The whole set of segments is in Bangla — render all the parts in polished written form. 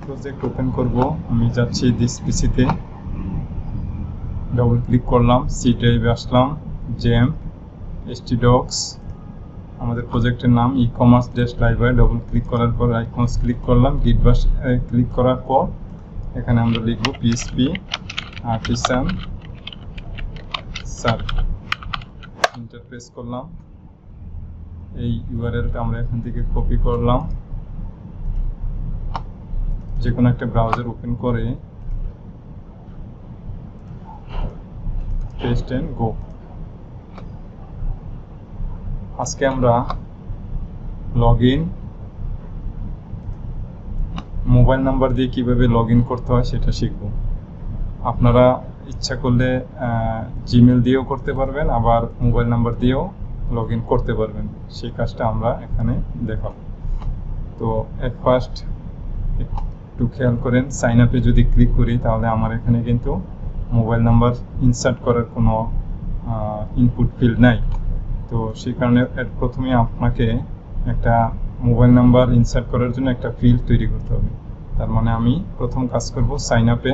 প্রজেক্ট ওপেন করব। আমি যাচ্ছি দিস পিসিতে, ডবল ক্লিক করলাম, সি ড্রাইভে আসলাম, জেম htdocs, আমাদের প্রজেক্টের নাম e commerce dash library. Double click করার পর আইকনস ক্লিক করলাম, গিট বাশ ক্লিক করার পর এখানে আমরা লিখব PSP artisan serve, enter press করলাম। এই ইউআরএলটা আমরা এখান থেকে কপি করলাম, যে কোনো একটা ব্রাউজার ওপেন করে পেস্ট এন্ড গো। আজকে আমরা লগইন, মোবাইল নাম্বার দিয়ে কিভাবে লগইন করতে হয় সেটা শিখব। আপনারা ইচ্ছা করলে জিমেল দিয়েও করতে পারবেন, আবার মোবাইল নাম্বার দিয়েও লগইন করতে পারবেন। সেই কাজটা আমরা এখানে দেখাবো। তো এট ফার্স্ট একটু খেয়াল করেন, সাইন আপে যদি ক্লিক করি তাহলে আমার এখানে কিন্তু মোবাইল নাম্বার ইনসার্ট করার কোনো ইনপুট ফিল্ড নাই। তো সেই কারণে প্রথমে আপনাকে একটা মোবাইল নাম্বার ইনসার্ট করার জন্য একটা ফিল্ড তৈরি করতে হবে। তার মানে আমি প্রথম কাজ করব, সাইন আপে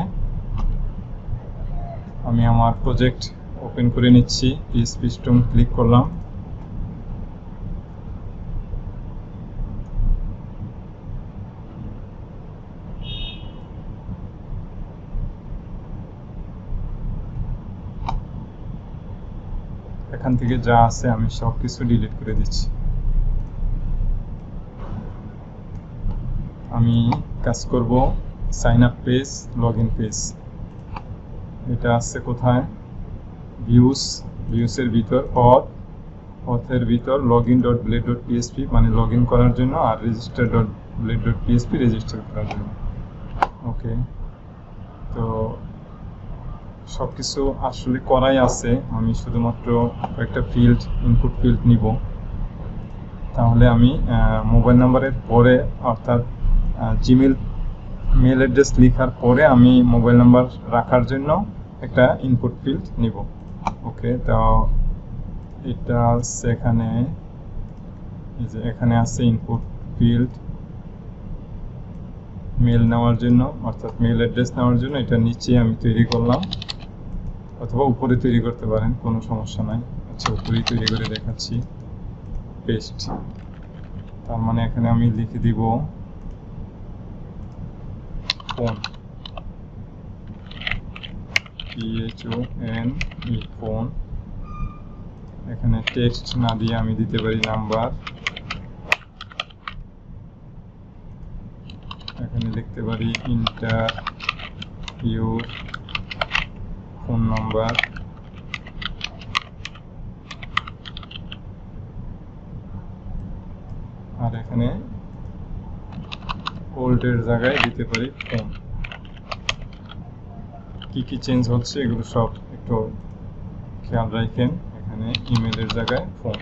আমি আমার প্রজেক্ট ওপেন করে নিচ্ছি, পিএসপি স্টোন ক্লিক করলাম। এখান থেকে যা আছে আমি সব কিছু ডিলিট করে দিচ্ছি। আমি কাজ করব sign up page, login page. এটা আছে কোথায়? ভিউসের ভিতর অথের ভিতর login.blade.php, মানে লগইন করার জন্য, আর register.blade.php রেজিস্টার করার জন্য। ওকে, তো সব কিছু আসলে করাই আছে, আমি শুধুমাত্র একটা ফিল্ড, ইনপুট ফিল্ড নিব। তাহলে আমি মোবাইল নাম্বারের পরে, অর্থাৎ জিমেল মেল অ্যাড্রেস লেখার পরে আমি মোবাইল নাম্বার রাখার জন্য একটা ইনপুট ফিল্ড নিব। ওকে, তো এটা আছে এখানে, এই যে এখানে আছে ইনপুট ফিল্ড মেল নেওয়ার জন্য, অর্থাৎ মেল অ্যাড্রেস নেওয়ার জন্য। এটা নিচে আমি তৈরি করলাম, অথবা উপরে তৈরি করতে পারেন, কোনো সমস্যা নাই। আচ্ছা, উপরেই তৈরি করে দেখাচ্ছি, পেস্ট। তার মানে এখানে আমি লিখে দিব ফোন, PHONE, ফোন। এখানে টেক্সট না দিয়ে আমি দিতে পারি নাম্বার, এখানে লিখতে পারি ইন্টার ইউর ফোন নাম্বার। আর এখানে ওল্ডের জায়গায় দিতে পারি ফোন। কি কি চেঞ্জ হচ্ছে এগুলো সব একটু খেয়াল রাখেন। এখানে ইমেলের জায়গায় ফোন।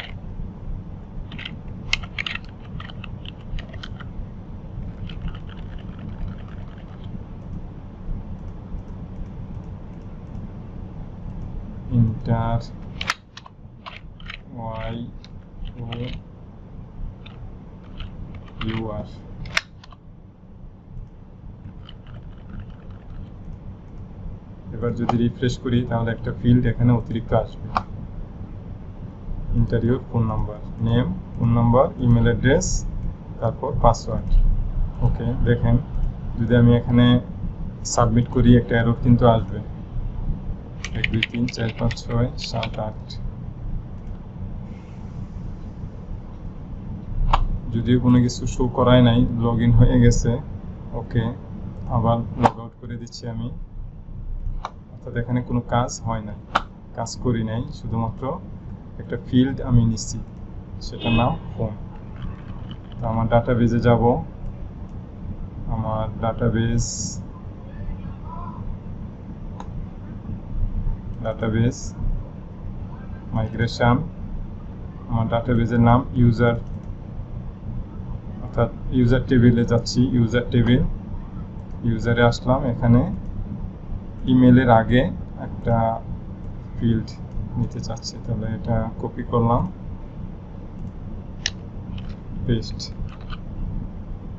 Inter YOUR। এবার যদি রিফ্রেশ করি তাহলে একটা ফিল্ড এখানে অতিরিক্ত আসবে, ইন্টারভিউর phone number, name, phone number, email address, তারপর পাসওয়ার্ড। ওকে, দেখেন যদি আমি এখানে সাবমিট করি একটা এরর কিন্তু আসবে, 1 2 3 4 5 6 7 8। যদিও কোনো কিছু শো করাই নাই, লগ ইন হয়ে গেছে। ওকে, আবার লগ আউট করে দিচ্ছি আমি, অর্থাৎ এখানে কোনো কাজ হয় নাই, কাজ করি নাই, শুধুমাত্র একটা ফিল্ড আমি নিচ্ছি, সেটার নাম ফোন। তো আমার ডাটাবেজে যাব, আমার ডাটাবেজ মাইগ্রেশন। আমার ডাটাবেজের নাম ইউজার, অর্থাৎ ইউজার টেবিলে যাচ্ছি, ইউজার টেবিল, ইউজারে আসলাম। এখানে ইমেলের আগে একটা ফিল্ড নিতে চাচ্ছি, তাহলে এটা কপি করলাম, পেস্ট।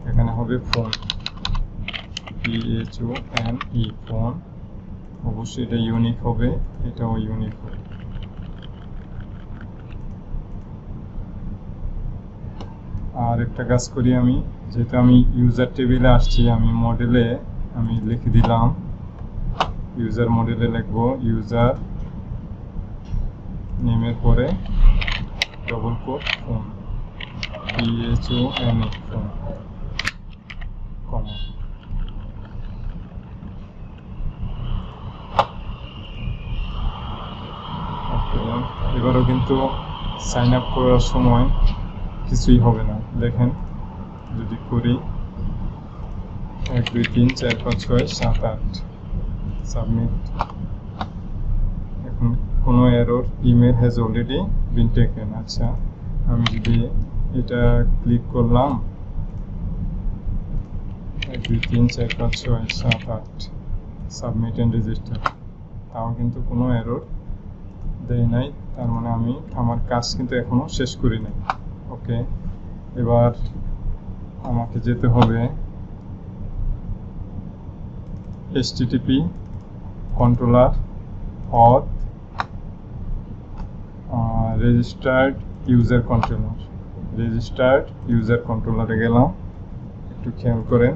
এখানে হবে ফোন। PHONE ফোন, অবশ্যই এটা ইউনিক হবে, এটাও ইউনিক হবে। আর একটা কাজ করি আমি, যেহেতু আমি ইউজার টেবিলে আসছি, আমি মডেলে আমি লিখে দিলাম, ইউজার মডেলে লিখবো ইউজার নেমের পরে double quote phone, PHONE phone, comma. এবারও কিন্তু সাইন আপ করার সময় কিছুই হবে না, দেখেন যদি করি 1 2 3 4 5 6 7 8 সাবমিট, এখন কোনো error, email has already been taken. আচ্ছা, আমি যদি এটা ক্লিক করলাম 1 2 3 4 5 6 7 8 সাবমিট এন্ড রেজিস্টার, তাও কিন্তু কোনো এরর দেয় নাই, তার মানে আমি আমার কাজ কিন্তু এখনো শেষ করি নাই। ওকে, এবার আমাকে যেতে হবে HTTP controller auth registered user controller, registered user কন্ট্রোলারে গেলাম, একটু খেয়াল করেন।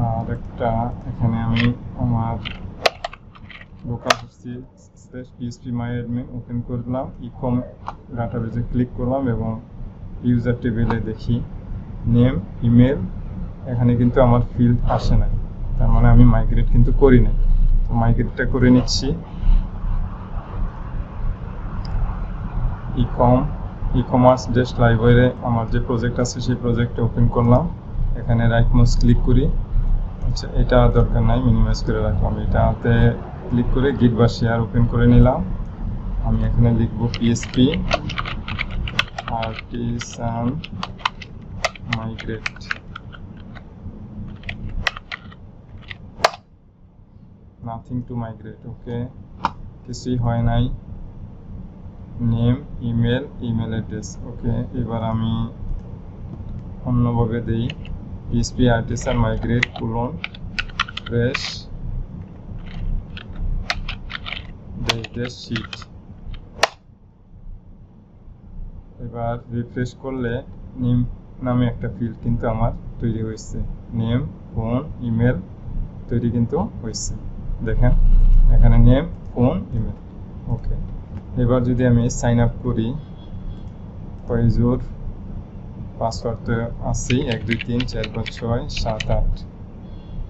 আর একটা এখানে আমি আমার লোকাল PHPMyAdmin ওপেন করলাম, ইকম ডাটাবেজে ক্লিক করলাম এবং ইউজার টেবিলে দেখি নেম ইমেল, এখানে কিন্তু আমার ফিল্ড আসে নাই, তার মানে আমি মাইগ্রেট কিন্তু করি নাই। তো মাইগ্রেটটা করে নিচ্ছি, ই-কমার্স ডেস্ক লাইব্রেরি আমার যে প্রজেক্ট আছে সেই প্রজেক্টটা ওপেন করলাম, এখানে রাইট মাউস ক্লিক করি। আচ্ছা, এটা দরকার নাই, মিনিমাইজ করে রাখলাম। এটাতে ক্লিক করে গিট বা শেয়ার ওপেন করে নিলাম। আমি এখানে লিখব PHP artisan migrate, nothing to migrate. Okay, কিছুই হয় নাই। Name email address, okay. এবার আমি অন্যভাবে দিই PHP artisan migrate fresh sheet। এবার রিফ্রেশ করলে নেম নামে একটা ফিল্ড কিন্তু আমার তৈরি হয়েছে, নেম ফোন ইমেল তৈরি কিন্তু হয়েছে, দেখেন এখানে নেম ফোন ইমেল। ওকে, এবার যদি আমি সাইন আপ করি, পয়জুর পাসওয়ার্ড তো আছেই, 1 2 3 4 5 6 7 8।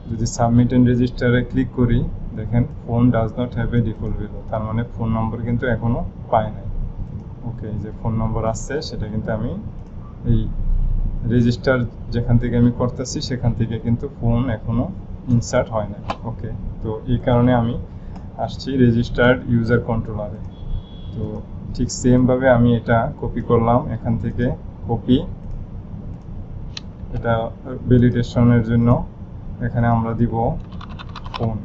যদি সাবমিট এন্ড রেজিস্টারে ক্লিক করি, দেখেন phone does not have a default value, তার মানে ফোন নম্বর কিন্তু এখনো পাই নাই। ওকে, যে ফোন নম্বর আসছে সেটা কিন্তু আমি এই রেজিস্টার যেখান থেকে আমি করতেছি সেখান থেকে কিন্তু ফোন এখনো ইনসার্ট হয় না। ওকে, তো এই কারণে আমি আসছি রেজিস্টার্ড ইউজার কন্ট্রোলারে। তো ঠিক সেমভাবে আমি এটা কপি করলাম, এখান থেকে কপি, এটা ভ্যালিডেশনের জন্য এখানে আমরা দিব ফোন,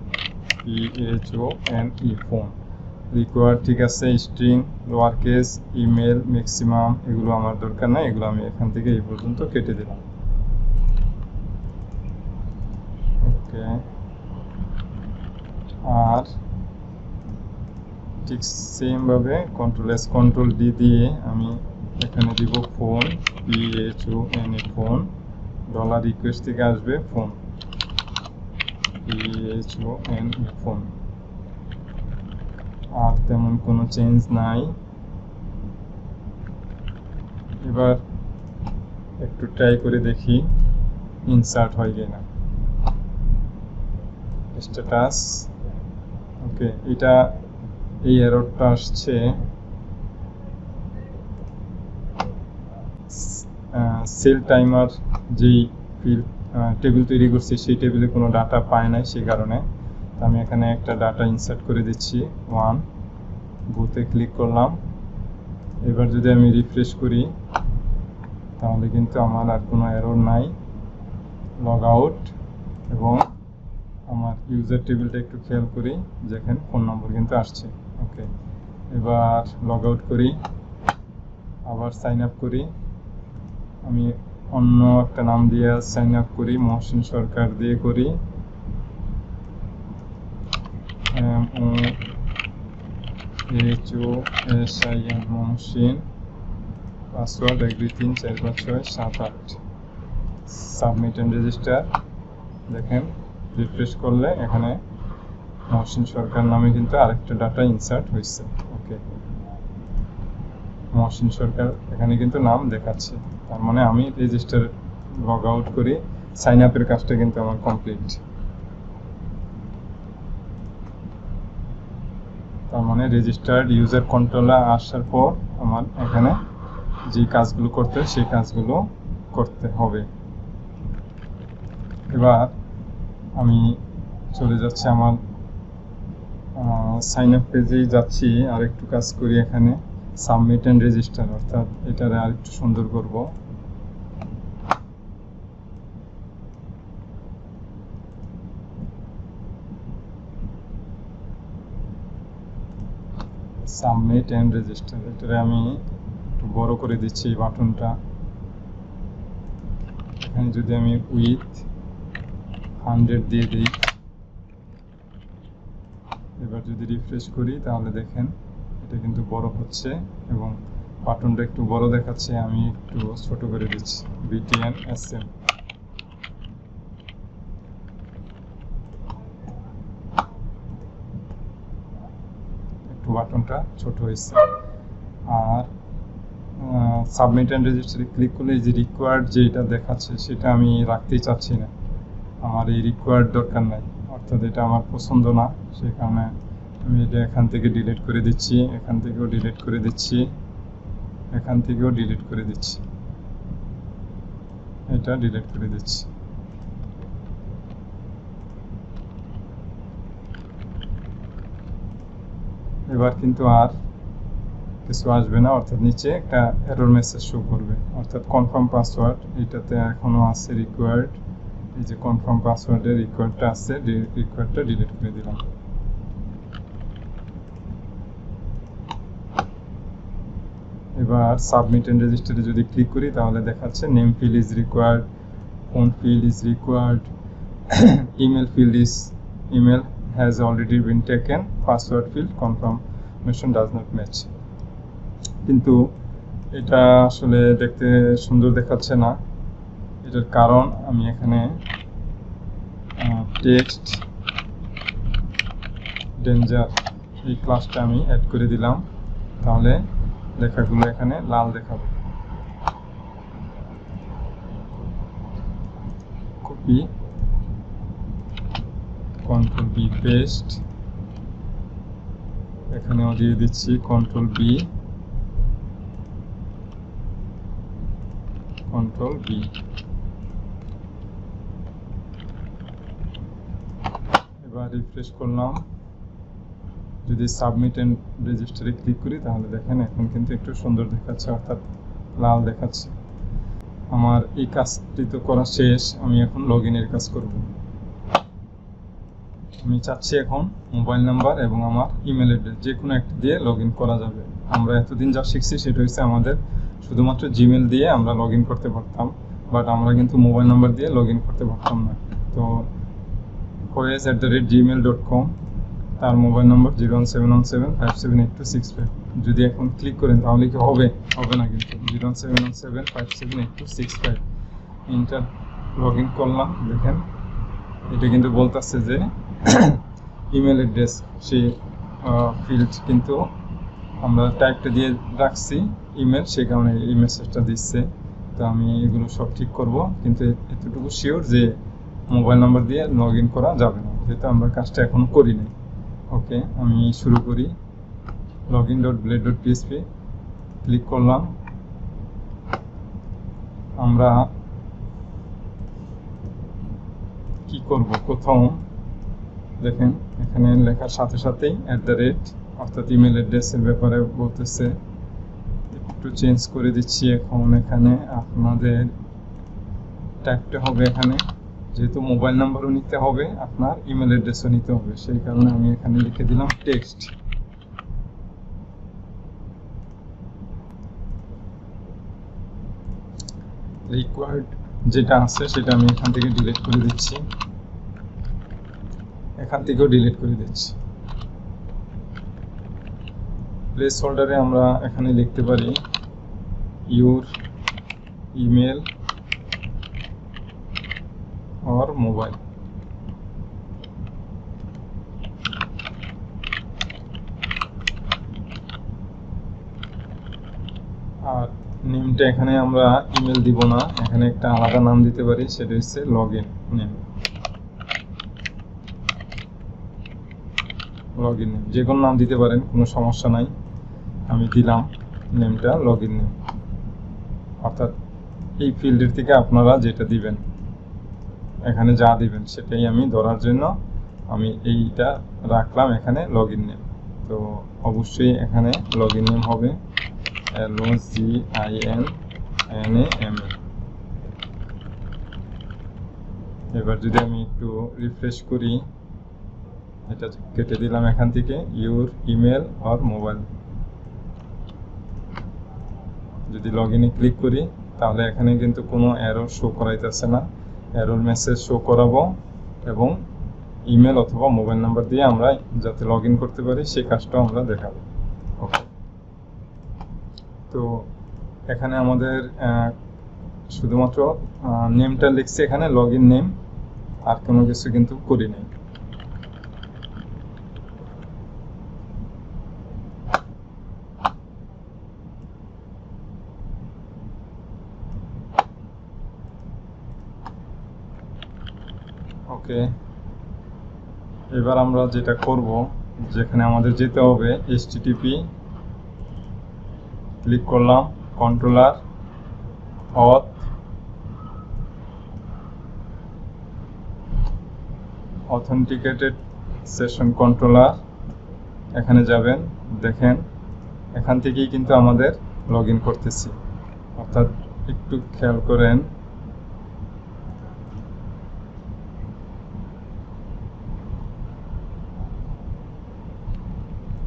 PHONE ফোন রিকোয়ার, ঠিক আছে। String, lower case, email, maximum এগুলো আমার দরকার নাই, এগুলো আমি এখান থেকে এই পর্যন্ত কেটে দিলাম। ওকে, আর ঠিক সেমভাবে কন্ট্রোল-S কন্ট্রোল-D দিয়ে আমি এখানে দিব phone, PHONE phone, dollar request থেকে আসবে ফোন, PHONE ফোন। আর তেমন কোনো চেঞ্জ নাই। এবার একটু ট্রাই করে দেখি ইনসার্ট হয় কিনা। স্ট্যাটাস, ওকে, এটা এই এররটা আসছে সেল টাইমার যেই টেবিল তৈরি করছি সেই টেবিলে কোনো ডাটা পায় নাই, সেই কারণে আমি এখানে একটা ডাটা ইনসার্ট করে দিচ্ছি 1, গোতে ক্লিক করলাম। এবার যদি আমি রিফ্রেশ করি তাহলে কিন্তু আমার আর কোনো এরর নাই। লগ আউট, এবং আমার ইউজার টেবিলটা একটু খেয়াল করি, দেখেন ফোন নম্বর কিন্তু আসছে। ওকে, এবার লগ আউট করি, আবার সাইন আপ করি। আমি অন্য একটা নাম দিয়ে সাইন আপ করি, মহসিন সরকার দিয়ে করি, MOHOSIN Mohsin, password 1 2 3 4 5 6 7 8, submit and register. দেখেন রিফ্রেশ করলে এখানে মহসিন সরকার নামে কিন্তু আরেকটা ডাটা ইনসার্ট হয়েছে। ওকে, মহসিন সরকার এখানে কিন্তু নাম দেখাচ্ছে, তার মানে আমি রেজিস্টার লগ আউট করি, সাইন আপের কাজটা কিন্তু আমার কমপ্লিট। তার মানে রেজিস্টার্ড ইউজার কন্ট্রোলে আসার পর আমার এখানে যে কাজগুলো করতে হয় সেই কাজগুলো করতে হবে। এবার আমি চলে যাচ্ছি আমার সাইন আপ পেজেই যাচ্ছি, আর একটু কাজ করি এখানে, সাবমিট এন্ড রেজিস্টার, অর্থাৎ এটারে আর একটু সুন্দর করব। সাবমিট এন্ড রেজিস্টার, এটারে আমি একটু বড় করে দিচ্ছি এই বাটনটা। এখানে যদি আমি উইথ 100 দিয়ে দিই, এবার যদি রিফ্রেশ করি তাহলে দেখেন এটা কিন্তু বড় হচ্ছে এবং বাটনটা একটু বড় দেখাচ্ছে, আমি একটু ছোট করে দিচ্ছি, BTN SM। একটু বাটনটা ছোট হয়েছে। আর সাবমিট এন্ড রেজিস্টারে ক্লিক করলে এই যে রিকোয়ার্ড যেটা দেখাচ্ছে সেটা আমি রাখতেই চাচ্ছি না, আমার এই রিকোয়ার্ড দরকার নাই, অর্থাৎ এটা আমার পছন্দ না, সেই কারণে আমি এটা এখান থেকে ডিলিট করে দিচ্ছি, এখান থেকেও ডিলিট করে দিচ্ছি, এখান থেকেও ডিলিট করে দিচ্ছি, এটা ডিলিট করে দিচ্ছি। এবার কিন্তু আর কিছু আসবে না, অর্থাৎ নিচে একটা এরর মেসেজ শো করবে, অর্থাৎ কনফার্ম পাসওয়ার্ড এটাতে এখনো আছে রিকোয়ার্ড, এই যে কনফার্ম পাসওয়ার্ডের রিকোয়ার্ডটা আছে, রিকোয়ার্ডটা ডিলিট করে দিলাম। এবার সাবমিট এন্ড রেজিস্টারে যদি ক্লিক করি তাহলে দেখাচ্ছে name field is required, phone field is required, email field is email has already been taken, password field confirmation does not match. কিন্তু এটা আসলে দেখতে সুন্দর দেখাচ্ছে না, এটার কারণ আমি এখানে টেক্সট ডেঞ্জার এই ক্লাসটা আমি অ্যাড করে দিলাম, তাহলে লেখাগুলো এখানে লাল দেখাবে। কপি, কন্ট্রোল বি পেস্ট, এখানেও দিয়ে দিচ্ছি কন্ট্রোল বি, কন্ট্রোল বি। এবার রিফ্রেশ করলাম, যদি সাবমিট এন্ড রেজিস্টারে ক্লিক করি তাহলে দেখেন এখন কিন্তু একটু সুন্দর দেখাচ্ছে, অর্থাৎ লাল দেখাচ্ছে। আমার এই কাজটি তো করা শেষ, আমি এখন লগ ইনের কাজ করব। আমি চাচ্ছি এখন মোবাইল নাম্বার এবং আমার ইমেল অ্যাড্রেস যে কোনো একটা দিয়ে লগ ইন করা যাবে। আমরা এতদিন যা শিখছি সেটা হচ্ছে আমাদের শুধুমাত্র জিমেল দিয়ে আমরা লগ ইন করতে পারতাম, বাট আমরা কিন্তু মোবাইল নাম্বার দিয়ে লগ ইন করতে পারতাম না। তো foyez@gmail.com, তার মোবাইল নম্বর 01717578265। যদি এখন ক্লিক করেন তাহলে কি হবে? হবে না, কিন্তু 01717578265 ইন্টার লগ ইন করলাম, দেখেন এটা কিন্তু বলতেছে যে ইমেল অ্যাড্রেস সেই ফিল্ড কিন্তু আমরা টাইপটা দিয়ে রাখছি ইমেল, সেই কারণে এই মেসেজটা দিচ্ছে। তো আমি এগুলো সব ঠিক করব, কিন্তু এতটুকু শিওর যে মোবাইল নাম্বার দিয়ে লগ ইন করা যাবে না, যেহেতু আমরা কাজটা এখনো করি নাই। ওকে, আমি শুরু করি। login.blade.php ক্লিক করলাম। আমরা কি করব, প্রথম দেখেন এখানে লেখার সাথে সাথেই অর্থাৎ ইমেল অ্যাড্রেসের ব্যাপারে বলতেছে, একটু চেঞ্জ করে দিচ্ছি। এখন এখানে আপনাদের টাইপটা হবে, এখানে যেহেতু মোবাইল নাম্বারও নিতে হবে আপনার ইমেল অ্যাড্রেসও নিতে হবে, সেই কারণে আমি এখানে লিখে দিলাম টেক্সট। রিকোয়ার্ড যেটা আছে সেটা আমি এখান থেকে ডিলিট করে দিচ্ছি, এখান থেকেও ডিলিট করে দিচ্ছি। প্লেস হোল্ডারে আমরা এখানে লিখতে পারি ইউর ইমেল অর মোবাইল। আর নেমটা এখানে আমরা ইমেল দিব না, এখানে একটা আলাদা নাম দিতে পারি, সেটা হচ্ছে লগইন নেম। লগইন নেম যে কোনো নাম দিতে পারেন, কোনো সমস্যা নাই। আমি দিলাম নেমটা লগইন নেম, অর্থাৎ এই ফিল্ডের থেকে আপনারা যেটা দিবেন, এখানে যা দিবেন সেটাই আমি ধরার জন্য আমি এইটা রাখলাম এখানে লগইন নেম। তো অবশ্যই এখানে লগইন নেম হবে LOGINNAME। এবার যদি আমি একটু রিফ্রেশ করি, এটা কেটে দিলাম এখান থেকে ইউর ইমেল অর মোবাইল। যদি লগইনে ক্লিক করি তাহলে এখানে কিন্তু কোনো এরর শো করাইতেছে না, এরর মেসেজ শো করাবো এবং ইমেল অথবা মোবাইল নাম্বার দিয়ে আমরা যাতে লগইন করতে পারি সেই কাজটাও আমরা দেখাবো। ওকে, তো এখানে আমাদের শুধুমাত্র নেমটা লিখছি এখানে লগইন নেম, আর কোনো কিছু কিন্তু করি নাই। ওকে, এবার আমরা যেটা করব, যেখানে আমাদের যেতে হবে HTTP ক্লিক করলাম, কন্ট্রোলার অথেন্টিকেটেড সেশন কন্ট্রোলার, এখানে যাবেন। দেখেন এখান থেকেই কিন্তু আমাদের লগইন করতেছি, অর্থাৎ একটু খেয়াল করেন,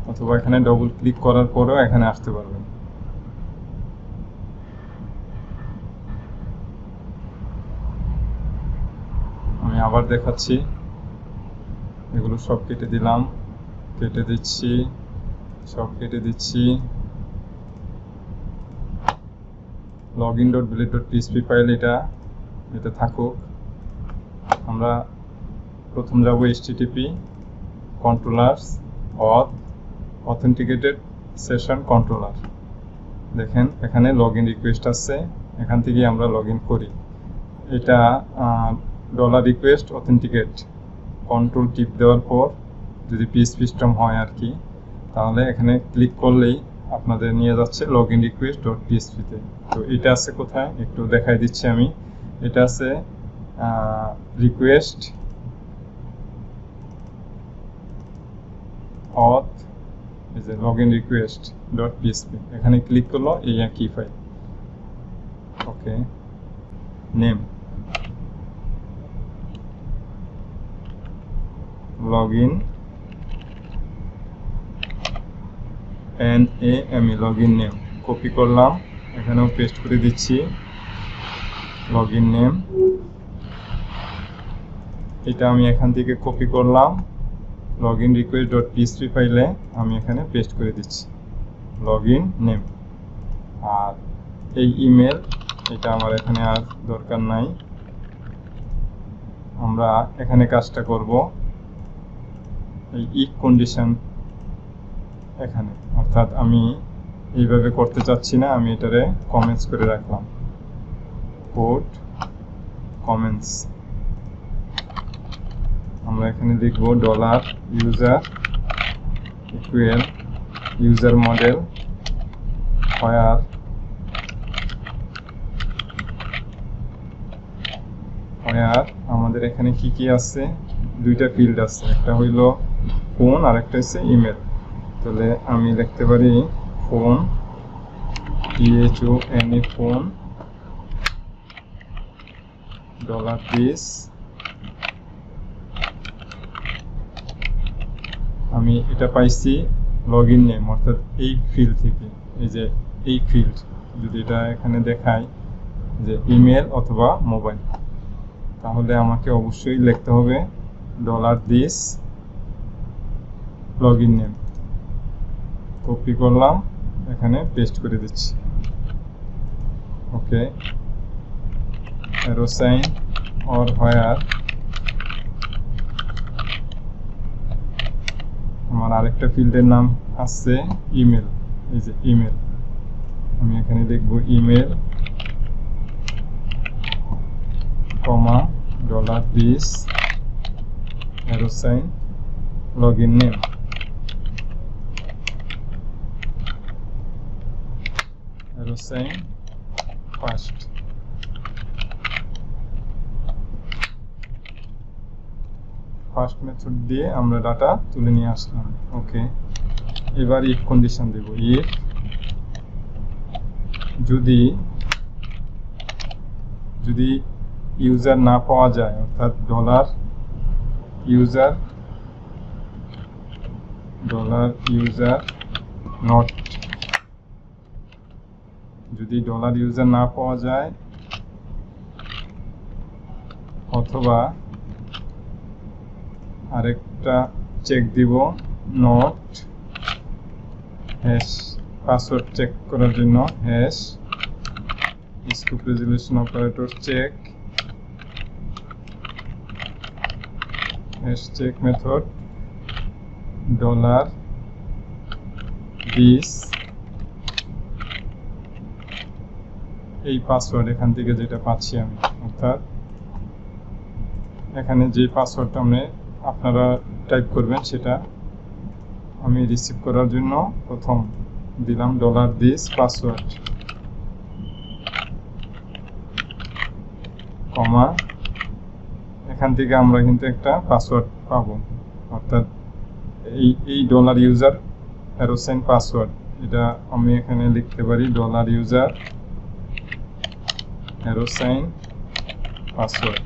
অথবা এখানে ডবল ক্লিক করার পরেও এখানে আসতে পারবেন। আমি আবার দেখাচ্ছি, এগুলো সব কেটে দিলাম, কেটে দিচ্ছি, সব কেটে দিচ্ছি। login.blade.php ফাইল এটা থাকুক। আমরা প্রথম যাব HTTP controllers authenticated session controller। দেখেন এখানে লগইন রিকোয়েস্ট আছে, এখান থেকে আমরা লগইন করি। এটা $request authenticate কন্ট্রোল টিপ দেওয়ার পর যদি PHP সিস্টেম হয় আর কি, তাহলে এখানে ক্লিক করলেই আপনাদের নিয়ে যাচ্ছে লগইন রিকোয়েস্ট.php তে। তো এটা আছে কোথায় একটু দেখাই দিচ্ছি আমি। এটা আছে রিকোয়েস্ট auth, এই যে লগইন রিকোয়েস্ট.php, এখানে ক্লিক করলো এই একই ফাইল। Okay, name login NAME login name copy করলাম, এখানেও পেস্ট করে দিচ্ছি লগইন নেম। এটা আমি এখান থেকে কপি করলাম, লগইন রিকোয়েস্ট.php ফাইলে আমি এখানে পেস্ট করে দিচ্ছি লগইন নেম। আর এই ইমেল এটা আমার এখানে আর দরকার নাই। আমরা এখানে কাজটা করব এই ইফ কন্ডিশন এখানে, অর্থাৎ আমি এইভাবে করতে চাচ্ছি না, আমি এটারে কমেন্টস করে রাখলাম, কোড কমেন্টস। আমরা এখানে লিখব $user equal user model where আমাদের এখানে কি কি আছে, দুইটা ফিল্ড আছে, একটা হইল ফোন আর একটা হচ্ছে ইমেল। তাহলে আমি লিখতে পারি ফোন PHONE ফোন $, আমি এটা পাইছি লগইন নেম, অর্থাৎ এই ফিল্ড থেকে। এই যে এই ফিল্ড যদি এটা এখানে দেখাই, যে ইমেল অথবা মোবাইল। তাহলে আমাকে অবশ্যই লিখতে হবে $this লগইন নেম। কপি করলাম, এখানে পেস্ট করে দিচ্ছি। ওকে, অ্যারো সাইন অর হোয়ার আমার আরেকটা ফিল্ডের নাম আছে ইমেল। এই যে ইমেল, আমি এখানে লিখব email comma $this arrow sign login name. Arrow sign first. First method দিয়ে আমরা ডাটা তুলে নিয়ে আসলাম। ওকে, এবার ইফ কন্ডিশন দেব। ইফ যদি ইউজার না পাওয়া যায়, অর্থাৎ $user not, যদি $user না পাওয়া যায় অথবা আরেকটা চেক দিব নট হ্যাশ পাসওয়ার্ড চেক করার জন্য hash scope resolution operator check hash check method $this এই পাসওয়ার্ড এখান থেকে যেটা পাচ্ছি আমি, অর্থাৎ এখানে যে পাসওয়ার্ডটা আপনারা টাইপ করবেন সেটা আমি রিসিভ করার জন্য প্রথম দিলাম $this পাসওয়ার্ড কমা এখান থেকে আমরা কিন্তু একটা পাসওয়ার্ড পাবো, অর্থাৎ এই $user অ্যারো সাইন পাসওয়ার্ড, এটা আমি এখানে লিখতে পারি $user অ্যারো সাইন পাসওয়ার্ড।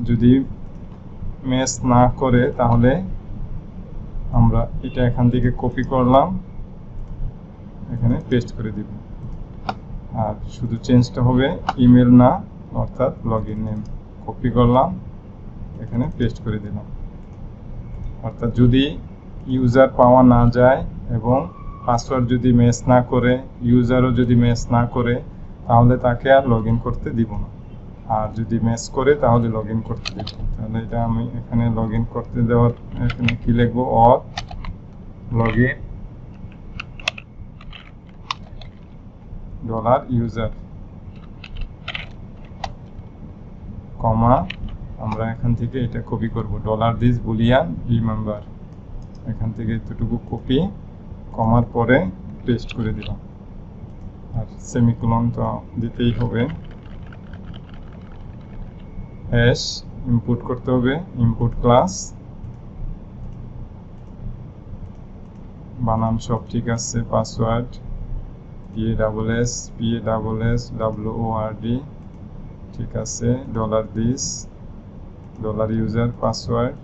যদি ম্যাচ না করে তাহলে আমরা এটা এখান থেকে কপি করলাম, এখানে পেস্ট করে দিব। আর শুধু চেঞ্জটা হবে ইমেল না, অর্থাৎ লগইন নেম। কপি করলাম, এখানে পেস্ট করে দিলাম। অর্থাৎ যদি ইউজার পাওয়া না যায় এবং পাসওয়ার্ড যদি ম্যাচ না করে, ইউজারও যদি ম্যাচ না করে, তাহলে তাকে আর লগইন করতে দিব না। আর যদি ম্যাচ করে তাহলে লগইন করতে দিব। তাহলে এটা আমি এখানে লগইন করতে দেওয়ার এখানে কি লিখব, অর লগইন $user কমা আমরা এখান থেকে এটা কপি করব $this বুলিয়ান রিমেম্বার। এখান থেকে এতটুকু কপি কমার পরে পেস্ট করে দিলাম। আর সেমিকোলন তো দিতেই হবে। হ্যাশ ইনপুট করতে হবে, ইনপুট ক্লাস, বানান সব ঠিক আছে, পাসওয়ার্ড PASSWORD ঠিক আছে, $this $user পাসওয়ার্ড।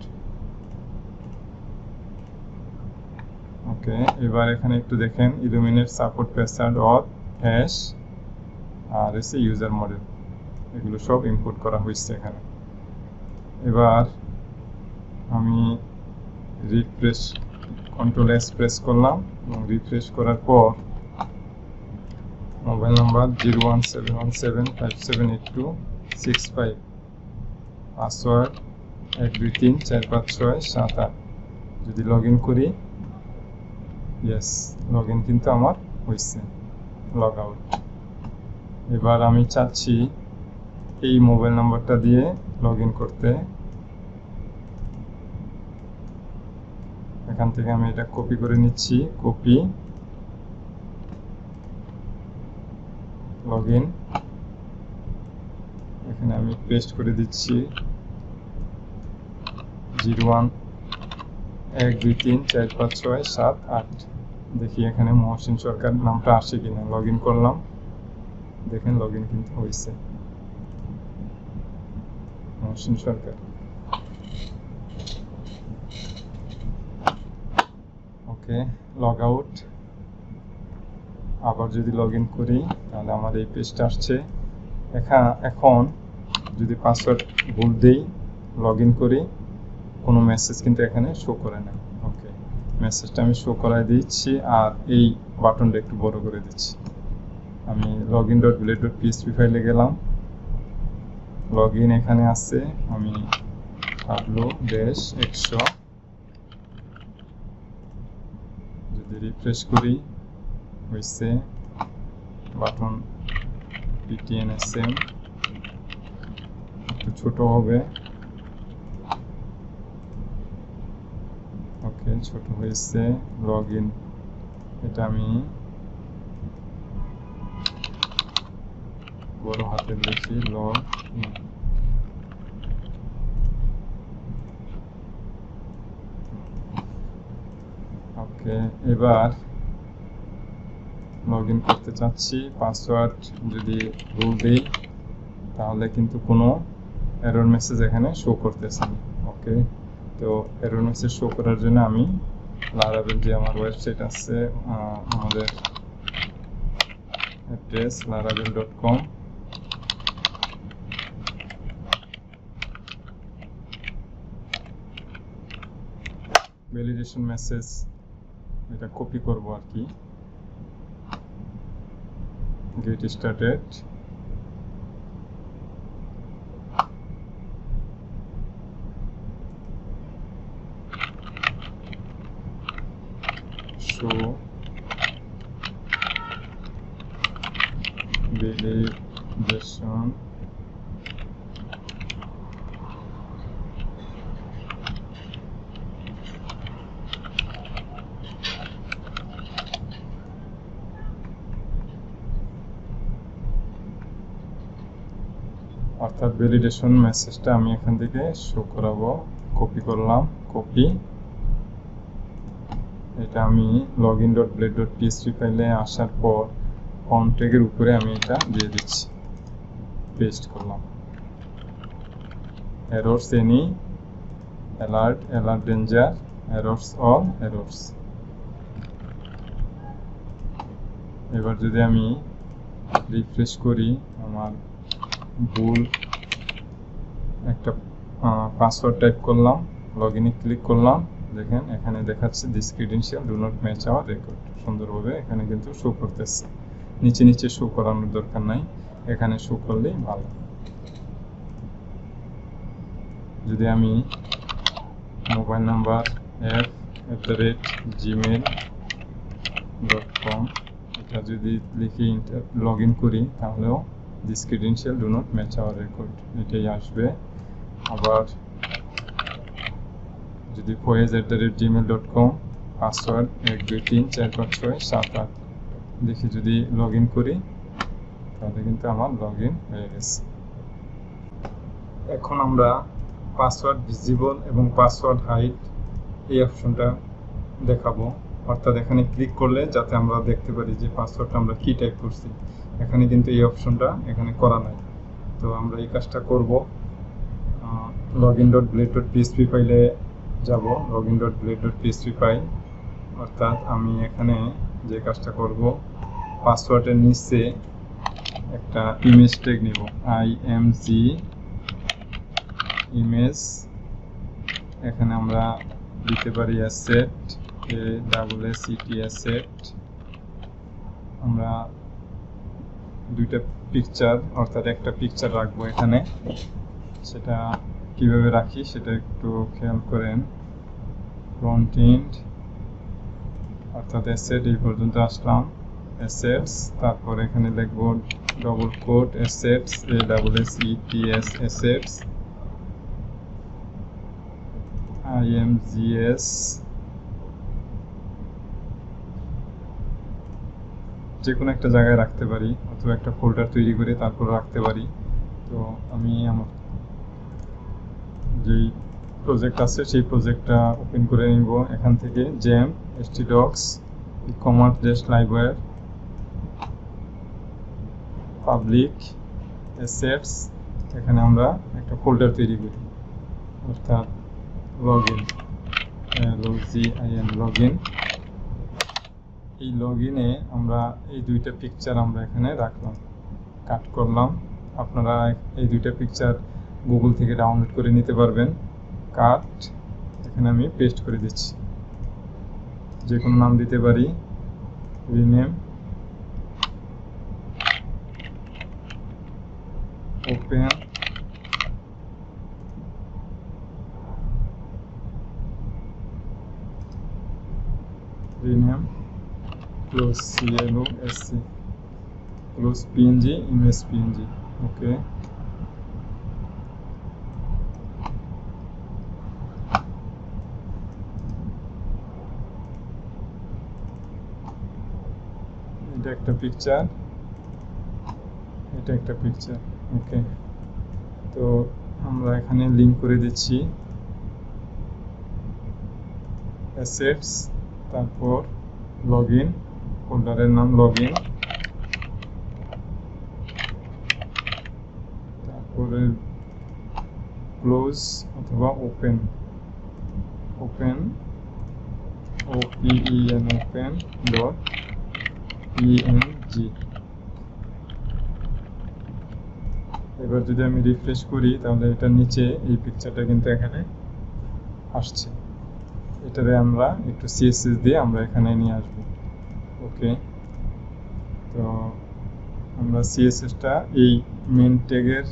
ওকে, এবার এখানে একটু দেখেন illuminate support password or hash আর এসে ইউজার মডেল, এগুলো সব ইনপুট করা হয়েছে এখানে। এবার আমি রিফ্রেশ কন্ট্রোল S প্রেস করলাম এবং রিফ্রেশ করার পর মোবাইল নাম্বার 01717578265, পাসওয়ার্ড 12345678। যদি লগ ইন করি, ইয়েস লগ ইন কিন্তু আমার হয়েছে। Log out. এবার আমি চাচ্ছি এই মোবাইল নাম্বারটা দিয়ে লগ ইন করতে। এখান থেকে আমি এটা কপি করে নিচ্ছি, কপি লগইন, এখানে আমি পেস্ট করে দিচ্ছি 0112345678। দেখি এখানে মহসিন সরকার নামটা আসে কিনা। লগ ইন করলাম, দেখেন লগ ইন কিন্তু হয়েছে, মহসিন সরকার। ওকে, লগ আউট। আবার যদি লগ ইন করি তাহলে আমার এই পেজটা আসছে। এখন যদি পাসওয়ার্ড ভুল দিই, লগ ইন করি, কোনো মেসেজ কিন্তু এখানে শো করে না। ওকে, মেসেজটা আমি শো করাই দিচ্ছি, আর এই বাটনটা একটু বড় করে দিচ্ছি। আমি login.blade.php ফাইলে গেলাম, লগ ইন এখানে আছে, আমি Pablo-100 যদি রিফ্রেশ করি হয়েছে, বাটন ptnsm একটু ছোট হবে। ওকে, ছোট হয়েছে। লগ ইন, এটা আমি বড় হাতে লিখি, লগ ইন। ওকে, এবার লগ ইন করতে চাচ্ছি, পাসওয়ার্ড যদি ভুল দিই তাহলে কিন্তু কোনো এরর মেসেজ এখানে শো করতেছে না। ওকে, তো এরর মেসেজ শো করার জন্য আমি লারাভেল যে আমার ওয়েবসাইট আছে, আমাদের অ্যাড্রেস laravel.com, ভ্যালিডেশন মেসেজ এটা কপি করব আর কি, গেট স্টার্টেড, শো ভ্যালিডেশন অর্থাৎ ভ্যালিডেশন মেসেজটা আমি এখান থেকে শো করাবো। কপি করলাম, কপি, এটা আমি login.blade.php ফাইলে আসার পর ফর্ম ট্যাগের উপরে আমি এটা দিয়ে দিচ্ছি, পেস্ট করলাম। Errors any, alert, alert danger, errors all, errors. এবার যদি আমি রিফ্রেশ করি, আমার ভুল একটা পাসওয়ার্ড টাইপ করলাম, লগ ইনে ক্লিক করলাম, দেখেন এখানে দেখাচ্ছে this credential do not match our record. সুন্দরভাবে এখানে কিন্তু শো করতেছে, নিচে নিচে শো করানোর দরকার নাই, এখানে শো করলেই ভালো। যদি আমি মোবাইল নাম্বার f@gmail.com এটা যদি লিখে লগ ইন করি তাহলেও this credential do not match our record এটাই আসবে। আবার যদি foyez@gmail.com পাসওয়ার্ড 12345678 লিখে যদি লগ ইন করি তাহলে কিন্তু আমার লগ ইন হয়ে গেছে। এখন আমরা পাসওয়ার্ড ভিজিবল এবং পাসওয়ার্ড হাইড এই অপশনটা দেখাবো, অর্থাৎ এখানে ক্লিক করলে যাতে আমরা দেখতে পারি যে পাসওয়ার্ডটা আমরা কি টাইপ করছি। এখানে কিন্তু এই অপশনটা এখানে করা নাই, তো আমরা এই কাজটা করব। login.blade.php ফাইলে যাব, login.blade.php ফাইল, অর্থাৎ আমি এখানে যে কাজটা করব, পাসওয়ার্ডের নিচে একটা ইমেজ ট্যাগ নিব, img ইমেজ, এখানে আমরা দিতে পারি অ্যাসেট, ASSET, আমরা দুইটা পিকচার অর্থাৎ একটা পিকচার রাখবো এখানে। সেটা কিভাবে রাখি সেটা একটু খেয়াল করেন। ফ্রন্ট এন্ড অর্থাৎ অ্যাসেট, এই পর্যন্ত আসলাম, অ্যাসেটস, তারপর এখানে লিখবো double quote assets, ASSETS assets, IMGS, যে কোনো একটা জায়গায় রাখতে পারি অথবা একটা ফোল্ডার তৈরি করে তারপর রাখতে পারি। তো আমি আমার যেই প্রজেক্ট আছে সেই প্রজেক্টটা ওপেন করে নিব, এখান থেকে জেম htdocs commerce-library পাবলিক অ্যাসেটস, এখানে আমরা একটা ফোল্ডার তৈরি করি, অর্থাৎ লগইন, LOGIN, লগইন, এই লগইনে আমরা এই দুইটা পিকচার আমরা এখানে রাখলাম, কাট করলাম। আপনারা এই দুইটা পিকচার গুগল থেকে ডাউনলোড করে নিতে পারবেন। কাট, এখানে আমি পেস্ট করে দিচ্ছি, যে কোনো নাম দিতে পারি, rename, open, rename, close, CLOSE, close PNG, image PNG। ওকে, এটা একটা পিকচার, এটা একটা পিকচার। ওকে, তো আমরা এখানে লিংক করে দিচ্ছি অ্যাসেটস, তারপর লগইন, ফোল্ডারের নাম লগইন, তারপরে ক্লোজ অথবা open, open, OPEN, open dot PNG। এবার যদি আমি রিফ্রেশ করি তাহলে এটা নিচে এই পিকচারটা কিন্তু এখানে আসছে। এটারে আমরা একটু CSS দিয়ে আমরা এখানে নিয়ে আসব। ওকে, তো আমরা CSSটা এই মেন ট্যাগের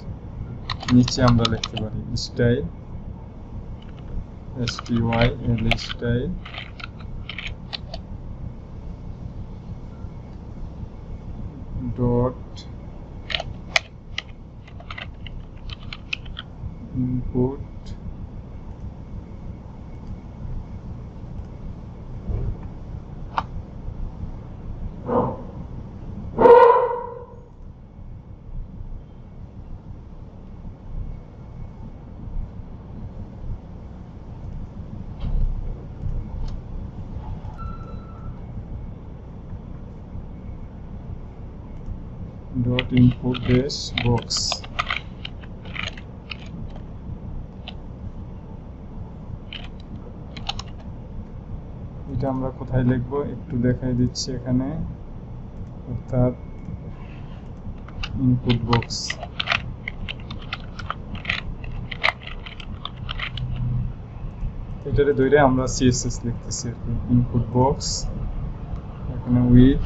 নিচে আমরা লিখতে পারি style, STYL, style, dot input dot input dash box. এটা আমরা কোথায় লিখব একটু দেখাই দিচ্ছি এখানে, অর্থাৎ ইনপুট বক্স। এটারে ধরে আমরা CSS লিখতেছি আর কি। ইনপুট বক্স, এখানে with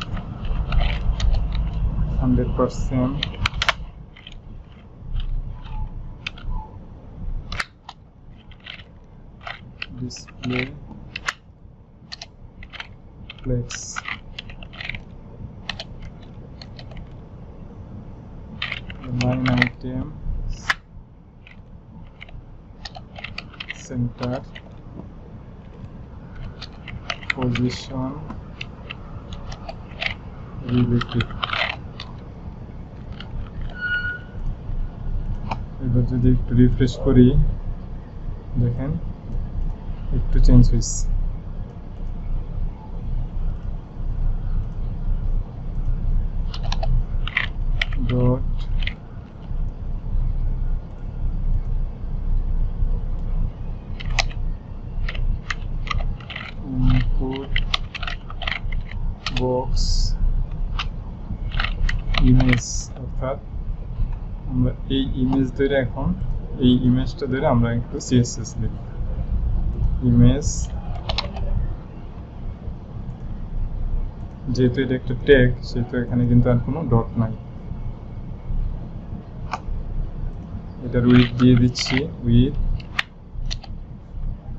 100%, display flakes, line item, centre, position, relative. এবার যদি একটু রিফ্রেশ করি, দেখেন একটু চেঞ্জ হয়েছে। ডট ইনপুট বক্স ইমেজ, অর্থাৎ আমরা এই ইমেজ ধরে এখন এই ইমেজটা ধরে আমরা একটু CSS লিখব। ইমেজ, যেহেতু এটা একটা ট্যাগ সেহেতু এখানে কিন্তু আর কোনো ডট নাই। এটার উইথ দিয়ে দিচ্ছি, width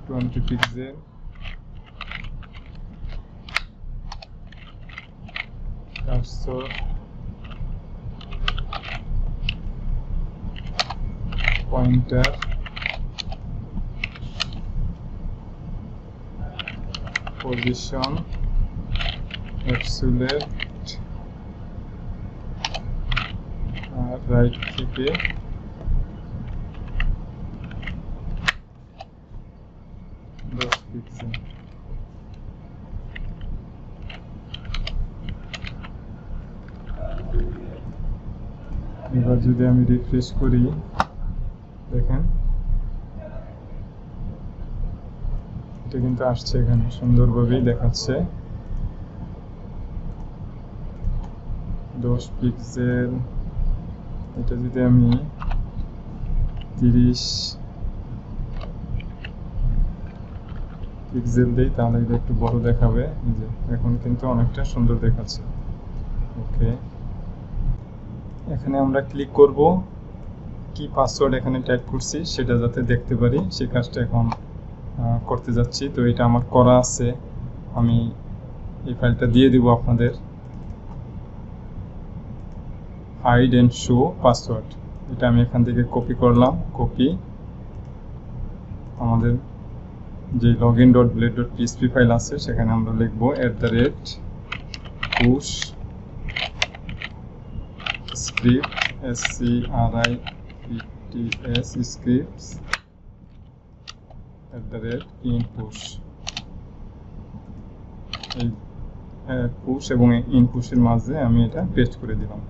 20 pixel, cursor, pointer, position, absolute, আর রাইট থেকে পিক্সেল। এবার যদি আমি রিফ্রেশ করি, দেখেন এটা কিন্তু আসছে, এখানে সুন্দরভাবেই দেখাচ্ছে। 10 পিক্সেল, এটা যদি আমি 30 পিক্সেল দিই তাহলে এটা একটু বড় দেখাবে। এই যে এখন কিন্তু অনেকটা সুন্দর দেখাচ্ছে। ওকে, এখানে আমরা ক্লিক করব, কি পাসওয়ার্ড এখানে টাইপ করছি সেটা যাতে দেখতে পারি, সেই কাজটা এখন করতে যাচ্ছি। তো এটা আমার করা আছে, আমি এই ফাইলটা দিয়ে দিব আপনাদের। হাইড অ্যান্ড শো পাসওয়ার্ড, এটা আমি এখান থেকে কপি করলাম। কপি, আমাদের যে login.blade.php ফাইল আছে সেখানে আমরা লিখব @push script scripts scripts @inpush, এই পুশ এবং ইনপুশ এর মাঝে আমি এটা পেস্ট করে দিলাম।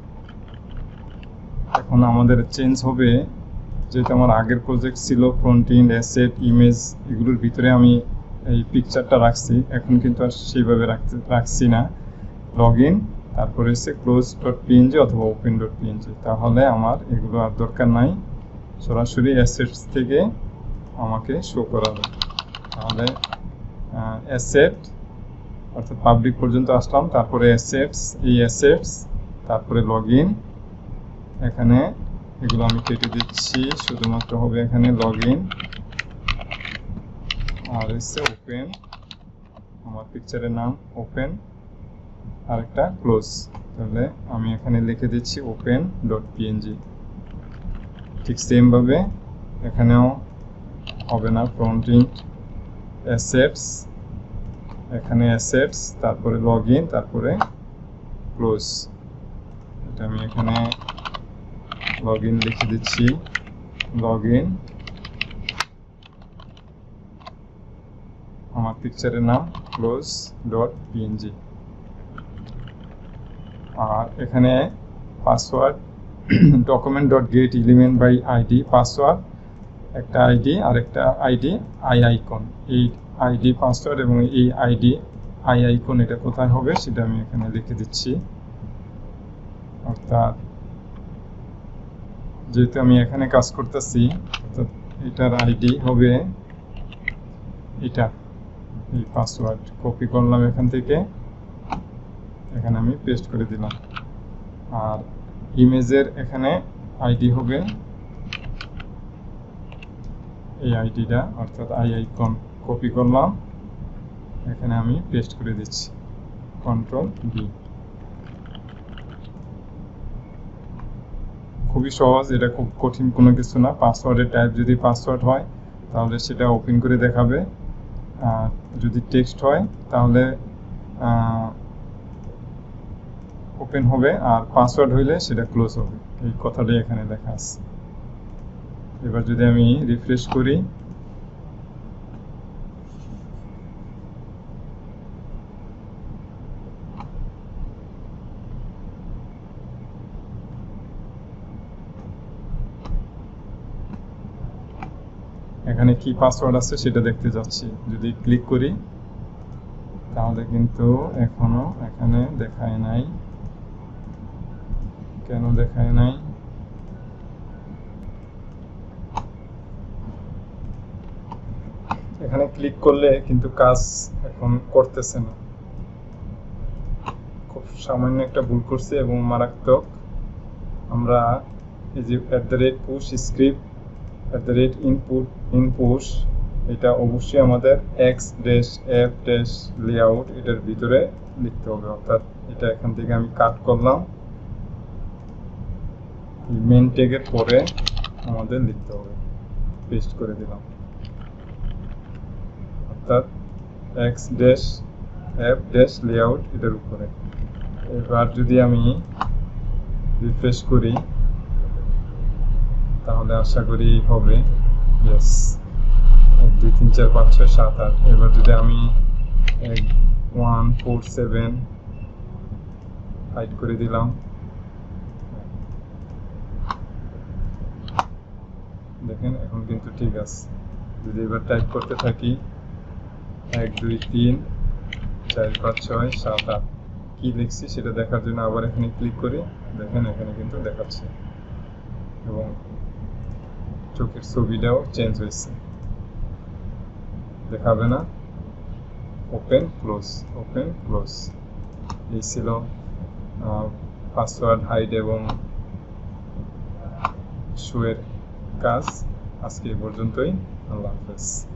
এখন আমাদের চেঞ্জ হবে, যেহেতু আমার আগের প্রজেক্ট ছিল ফ্রন্ট এন্ড, অ্যাসেট, ইমেজ, এগুলোর ভিতরে আমি এই পিকচারটা রাখছি। এখন কিন্তু আর সেইভাবে রাখছি না। লগইন, তারপরে হচ্ছে close.png অথবা open.png, তাহলে আমার এগুলো আর দরকার নাই, সরাসরি অ্যাসেটস থেকে আমাকে শো করাবে। তাহলে অ্যাসেট অর্থাৎ পাবলিক পর্যন্ত আসলাম, তারপরে অ্যাসেটস, এই অ্যাসেটস, তারপরে লগইন, এখানে এগুলো আমি কেটে দিচ্ছি, শুধুমাত্র হবে এখানে লগইন আর হচ্ছে ওপেন, আমার পিকচারের নাম ওপেন, আর একটা ক্লোজ। তাহলে আমি এখানে লিখে দিচ্ছি open.png। ঠিক সেম ভাবে এখানেও হবে না, ফ্রন্ট এন্ড, অ্যাসেটস, এখানে অ্যাসেটস, তারপরে লগইন, তারপরে ক্লোজ। এটা আমি এখানে লগইন লিখে দিচ্ছি, লগইন, আমার পিকচারের নাম close.png। আর এখানে পাসওয়ার্ড document.getElement/id, পাসওয়ার্ড একটা আইডি আর একটা আইডি আই আইকন, এই আইডি পাসওয়ার্ড এবং এই আইডি আই আইকন এটা কোথায় হবে সেটা আমি এখানে লিখে দিচ্ছি। অর্থাৎ যেহেতু আমি এখানে কাজ করতেছি, অর্থাৎ এটার আইডি হবে এটা, এই পাসওয়ার্ড কপি করলাম এখান থেকে, এখানে আমি পেস্ট করে দিলাম। আর ইমেজের এখানে আইডি হবে এই আইডিটা, অর্থাৎ আই আইকন কপি করলাম, এখানে আমি পেস্ট করে দিচ্ছি, Ctrl+V। খুবই সহজ, এটা খুব কঠিন কোনো কিছু না। পাসওয়ার্ডের টাইপ যদি পাসওয়ার্ড হয় তাহলে সেটা ওপেন করে দেখাবে, যদি টেক্সট হয় তাহলে ওপেন হবে, আর পাসওয়ার্ড হইলে সেটা ক্লোজ হবে। এই কথাটাই এখানে লেখা আছে। এবার যদি আমি রিফ্রেশ করি, এখানে কি পাসওয়ার্ড আছে সেটা দেখতে যাচ্ছি। যদি ক্লিক করি তাহলে কিন্তু এখনো এখানে দেখায় নাই। কেন দেখায় নাই? এখানে ক্লিক করলে কিন্তু কাজ এখন করতেছে না, খুব সামান্য একটা ভুল করছি এবং মারাত্মক। আমরা এই যে @push script @inpush, এটা অবশ্যই আমাদের x-f-layout এটার ভিতরে লিখতে হবে। অর্থাৎ এটা এখান থেকে আমি কাট করলাম, মেন ট্যাগের পরে আমাদের লিখতে হবে, পেস্ট করে দিলাম। অর্থাৎ x-f-layout এটার উপরে। এবার যদি আমি রিফ্রেশ করি তাহলে আশা করি হবে। ইয়েস, 1 2 3 4 5 6 7 8। এবার যদি আমি 1 4 7 হাইড করে দিলাম, দেখেন এখন কিন্তু ঠিক আছে। যদি এবার টাইপ করতে থাকি 1 2 3 4 5 6 7 8, কি লিখছি সেটা দেখার জন্য আবার এখানে ক্লিক করি। দেখেন এখানে কিন্তু দেখাচ্ছে এবং চোখের ছবিটাও চেঞ্জ হয়েছে, দেখাবে না। Open close, open close. এই ছিল পাসওয়ার্ড হাইড এবং শো এর কাজ। আজকে এই পর্যন্তই। আল্লাহ হাফেজ।